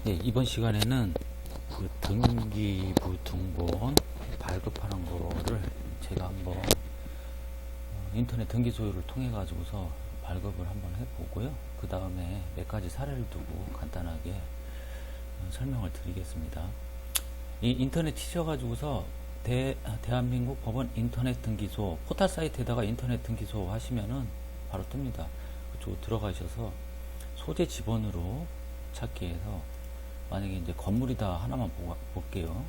네, 이번 시간에는 그 등기부 등본 발급하는 거를 제가 한번 인터넷 등기 소유를 통해 가지고서 발급을 한번 해보고요. 그 다음에 몇 가지 사례를 두고 간단하게 설명을 드리겠습니다. 이 인터넷 치셔가지고서 대한민국 법원 인터넷 등기소 포털 사이트에다가 인터넷 등기소 하시면은 바로 뜹니다. 그쪽 들어가셔서 소재 지번으로 찾기 해서 만약에 이제 건물이다 하나만 볼게요.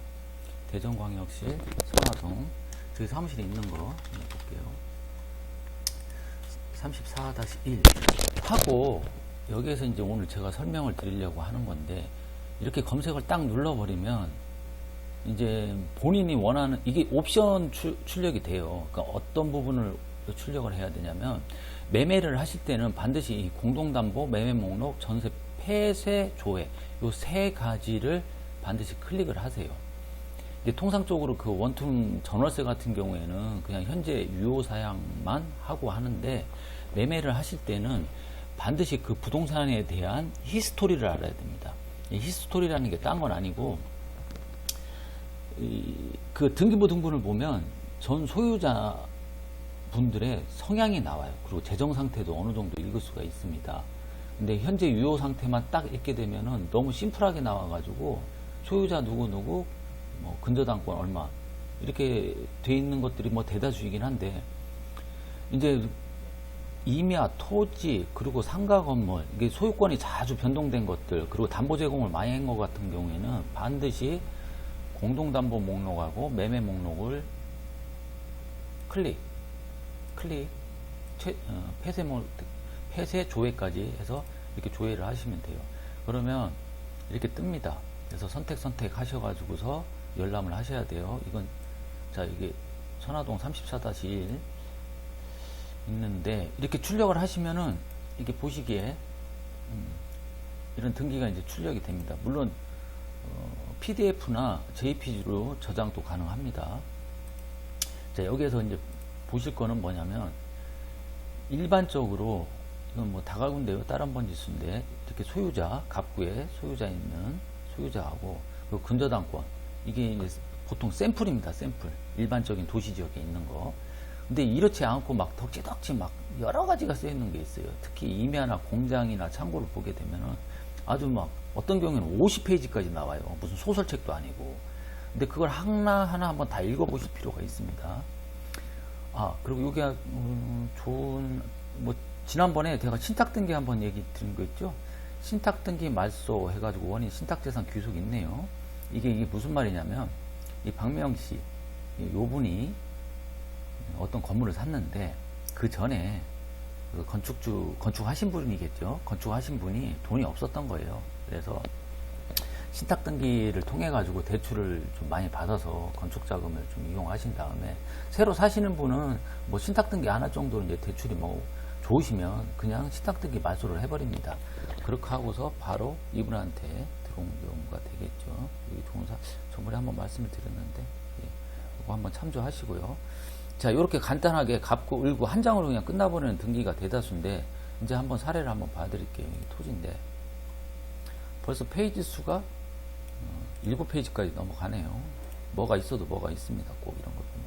대전광역시 선화동 저기 사무실에 있는 거 볼게요. 34-1 하고 여기에서 이제 오늘 제가 설명을 드리려고 하는 건데 이렇게 검색을 딱 눌러버리면 이제 본인이 원하는 이게 옵션 출력이 돼요. 그러니까 어떤 부분을 출력을 해야 되냐면 매매를 하실 때는 반드시 이 공동담보, 매매 목록, 전세, 폐쇄, 조회 요 세 가지를 반드시 클릭을 하세요. 이게 통상적으로 그 원룸 전월세 같은 경우에는 그냥 현재 유효사양만 하고 하는데 매매를 하실 때는 반드시 그 부동산에 대한 히스토리를 알아야 됩니다. 이 히스토리라는 게 딴 건 아니고 그 등기부 등본을 보면 전 소유자 분들의 성향이 나와요. 그리고 재정 상태도 어느 정도 읽을 수가 있습니다. 근데 현재 유효 상태만 딱 읽게 되면은 너무 심플하게 나와가지고 소유자 누구누구 뭐 근저당권 얼마 이렇게 돼 있는 것들이 뭐 대다수이긴 한데 이제 임야, 토지, 그리고 상가 건물 이게 소유권이 자주 변동된 것들 그리고 담보 제공을 많이 한 것 같은 경우에는 반드시 공동담보 목록하고 매매 목록을 클릭 폐쇄 조회까지 해서 이렇게 조회를 하시면 돼요. 그러면 이렇게 뜹니다. 그래서 선택 하셔가지고서 열람을 하셔야 돼요. 이건 자 이게 선화동 34-1 있는데 이렇게 출력을 하시면은 이게 보시기에 이런 등기가 이제 출력이 됩니다. 물론 PDF나 JPG로 저장도 가능합니다. 자 여기에서 이제 보실 거는 뭐냐면 일반적으로 이건 뭐 다가군데요. 다른 번지수인데 이렇게 소유자 갑구에 소유자 있는 소유자하고 그 근저당권 이게 이제 보통 샘플입니다. 샘플 일반적인 도시 지역에 있는 거. 근데 이렇지 않고 막 덕지덕지 막 여러 가지가 쓰여 있는 게 있어요. 특히 임야나 공장이나 창고를 보게 되면은 아주 막 어떤 경우에는 50페이지까지 나와요. 무슨 소설책도 아니고. 근데 그걸 하나하나 한번 다 읽어보실 필요가 있습니다. 아 그리고 이게 좋은 뭐 지난번에 제가 신탁등기 한번 얘기 드린 거 있죠. 신탁등기 말소 해가지고 원인 신탁재산 귀속 있네요. 이게 무슨 말이냐면 이 박명씨 요 분이 어떤 건물을 샀는데 그 전에 그 건축하신 분이겠죠. 건축하신 분이 돈이 없었던 거예요. 그래서 신탁등기를 통해 가지고 대출을 좀 많이 받아서 건축자금을 좀 이용하신 다음에 새로 사시는 분은 뭐 신탁등기 하나 정도는 이제 대출이 뭐 좋으시면 그냥 신탁등기 말소를 해버립니다. 그렇게 하고서 바로 이분한테 들어온 경우가 되겠죠. 이게 좋은 저번에 한번 말씀을 드렸는데 이거 한번 참조하시고요. 자 이렇게 간단하게 갚고 을고 한 장으로 그냥 끝나버리는 등기가 대다수인데 이제 한번 사례를 한번 봐드릴게요. 토지인데 벌써 페이지 수가 7페이지까지 넘어가네요. 뭐가 있어도 뭐가 있습니다. 꼭 이런 거 보면.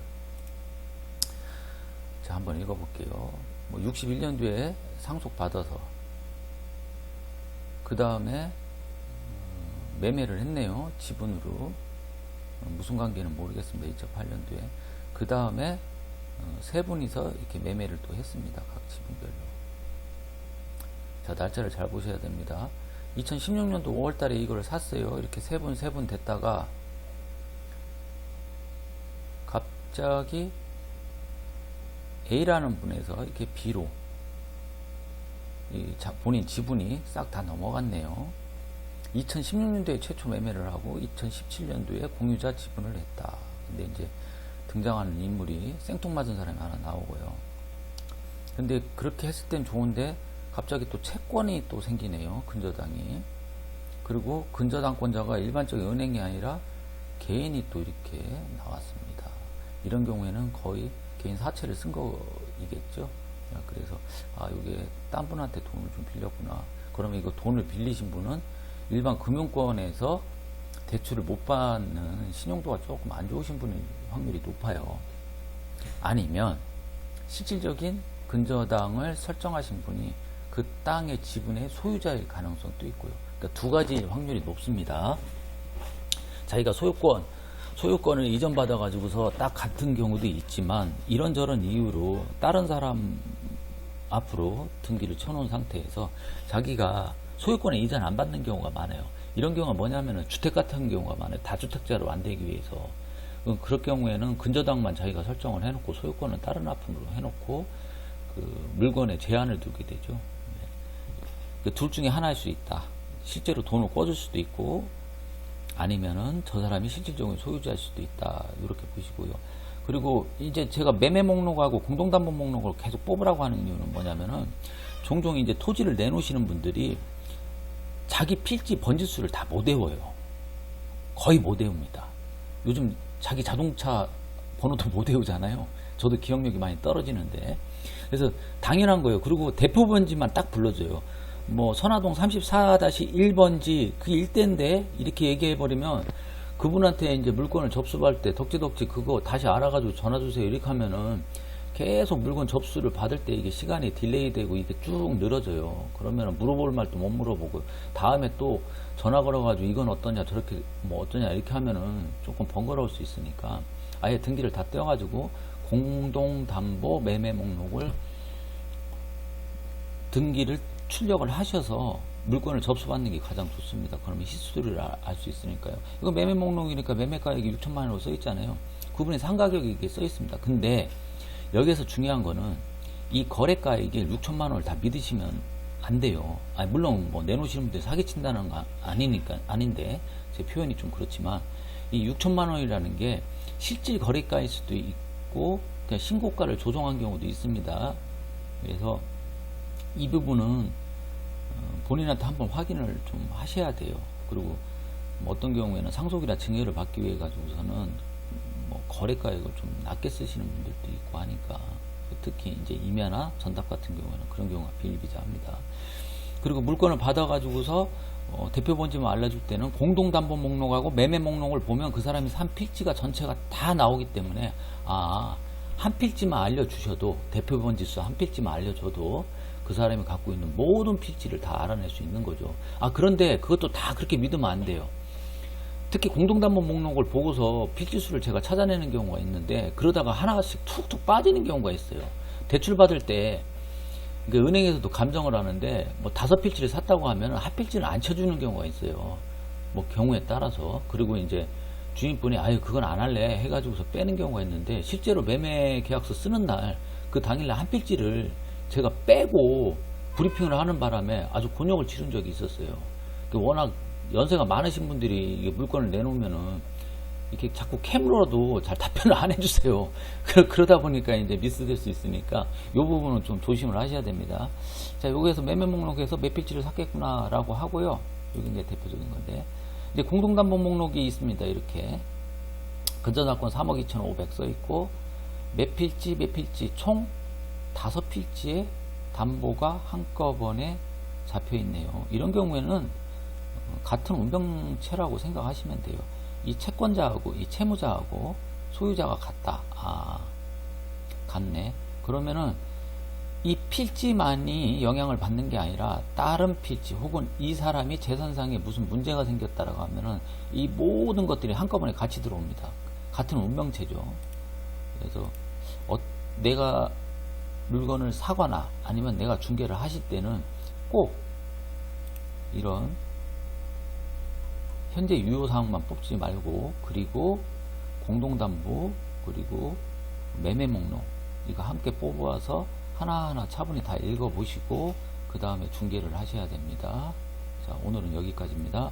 자, 한번 읽어볼게요. 뭐 61년도에 상속받아서 그 다음에 매매를 했네요. 지분으로. 무슨 관계는 모르겠습니다. 2008년도에. 그 다음에 세 분이서 이렇게 매매를 또 했습니다. 각 지분별로. 자, 날짜를 잘 보셔야 됩니다. 2016년도 5월달에 이거를 샀어요. 이렇게 세 분 됐다가 갑자기 A라는 분에서 이렇게 B로 본인 지분이 싹 다 넘어갔네요. 2016년도에 최초 매매를 하고 2017년도에 공유자 지분을 했다. 근데 이제 등장하는 인물이 생뚱맞은 사람이 하나 나오고요. 근데 그렇게 했을 땐 좋은데 갑자기 또 채권이 또 생기네요. 근저당이. 그리고 근저당권자가 일반적인 은행이 아니라 개인이 또 이렇게 나왔습니다. 이런 경우에는 거의 개인 사채를 쓴 거이겠죠. 그래서 이게 딴 분한테 돈을 좀 빌렸구나. 그러면 이거 돈을 빌리신 분은 일반 금융권에서 대출을 못 받는 신용도가 조금 안 좋으신 분의 확률이 높아요. 아니면 실질적인 근저당을 설정하신 분이 그 땅의 지분의 소유자일 가능성도 있고요. 그러니까 두 가지 확률이 높습니다. 자기가 소유권을 이전받아 가지고서 딱 같은 경우도 있지만 이런저런 이유로 다른 사람 앞으로 등기를 쳐놓은 상태에서 자기가 소유권에 이전 안 받는 경우가 많아요. 이런 경우가 뭐냐면은 주택 같은 경우가 많아요. 다주택자로 안 되기 위해서. 그럴 경우에는 근저당만 자기가 설정을 해놓고 소유권은 다른 앞으로 해놓고 그 물건에 제한을 두게 되죠. 그 둘 중에 하나일 수 있다. 실제로 돈을 꿔줄 수도 있고 아니면은 저 사람이 실질적인 소유자일 수도 있다. 이렇게 보시고요. 그리고 이제 제가 매매 목록하고 공동담보 목록을 계속 뽑으라고 하는 이유는 뭐냐면은 종종 이제 토지를 내놓으시는 분들이 자기 필지 번지수를 다 못 외워요. 거의 못 외웁니다. 요즘 자기 자동차 번호도 못 외우잖아요. 저도 기억력이 많이 떨어지는데. 그래서 당연한 거예요. 그리고 대표 번지만 딱 불러줘요. 뭐 선화동 34-1번지 그 일대인데 이렇게 얘기해버리면 그분한테 이제 물건을 접수할 때 덕지덕지 그거 다시 알아가지고 전화주세요 이렇게 하면은 계속 물건 접수를 받을 때 이게 시간이 딜레이 되고 이게 쭉 늘어져요. 그러면 물어볼 말도 못 물어보고 다음에 또 전화 걸어가지고 이건 어떠냐 저렇게 뭐 어떠냐 이렇게 하면은 조금 번거로울 수 있으니까 아예 등기를 다 떼어가지고 공동담보 매매 목록을 등기를 출력을 하셔서 물건을 접수받는 게 가장 좋습니다. 그러면 희수를 알 수 있으니까요. 이거 매매 목록이니까 매매가액이 6천만 원으로 써 있잖아요. 그분의 상가격이 이게 써 있습니다. 근데 여기서 중요한 거는 이 거래가액이 6천만 원을 다 믿으시면 안 돼요. 아니, 물론 뭐 내놓으시는 분들이 사기친다는 거 아닌데 제 표현이 좀 그렇지만 이 6천만 원이라는 게 실질 거래가일 수도 있고 그냥 신고가를 조정한 경우도 있습니다. 그래서 이 부분은 본인한테 한번 확인을 좀 하셔야 돼요. 그리고 뭐 어떤 경우에는 상속이나 증여를 받기 위해 가지고서는 뭐 거래가액을 좀 낮게 쓰시는 분들도 있고 하니까 특히 이제 임야나 전답 같은 경우에는 그런 경우가 비일비재합니다. 그리고 물건을 받아 가지고서 대표 번지만 알려줄 때는 공동담보 목록하고 매매 목록을 보면 그 사람이 산 필지가 전체가 다 나오기 때문에 한 필지만 알려주셔도 대표 번지수 한 필지만 알려줘도 그 사람이 갖고 있는 모든 필지를 다 알아낼 수 있는 거죠. 그런데 그것도 다 그렇게 믿으면 안 돼요. 특히 공동담보 목록을 보고서 필지수를 제가 찾아내는 경우가 있는데 그러다가 하나씩 툭툭 빠지는 경우가 있어요. 대출 받을 때 은행에서도 감정을 하는데 뭐 5필지를 샀다고 하면 한 필지는 안 쳐주는 경우가 있어요. 뭐 경우에 따라서. 그리고 이제 주인분이 그건 안 할래 해가지고서 빼는 경우가 있는데 실제로 매매 계약서 쓰는 날 그 당일날 한 필지를 제가 빼고 브리핑을 하는 바람에 아주 곤욕을 치른 적이 있었어요. 워낙 연세가 많으신 분들이 물건을 내놓으면은 이렇게 자꾸 캠으로라도 잘 답변을 안 해주세요. 그러다 보니까 이제 미스될 수 있으니까 이 부분은 좀 조심을 하셔야 됩니다. 자, 여기에서 매매 목록에서 몇 필지를 샀겠구나라고 하고요. 여기 이제 대표적인 건데 이제 공동담보 목록이 있습니다. 이렇게 근저당권 3억 2,500 써 있고 몇 필지 총 5필지의 담보가 한꺼번에 잡혀 있네요. 이런 경우에는 같은 운명체라고 생각하시면 돼요. 이 채권자하고 이 채무자하고 소유자가 같다. 같네. 그러면은 이 필지만이 영향을 받는 게 아니라 다른 필지 혹은 이 사람이 재산상에 무슨 문제가 생겼다라고 하면은 이 모든 것들이 한꺼번에 같이 들어옵니다. 같은 운명체죠. 그래서 내가 물건을 사거나 아니면 내가 중개를 하실 때는 꼭 이런 현재 유효사항만 뽑지 말고 그리고 공동담보 그리고 매매 목록 이거 함께 뽑아서 하나하나 차분히 다 읽어보시고 그 다음에 중개를 하셔야 됩니다. 자, 오늘은 여기까지입니다.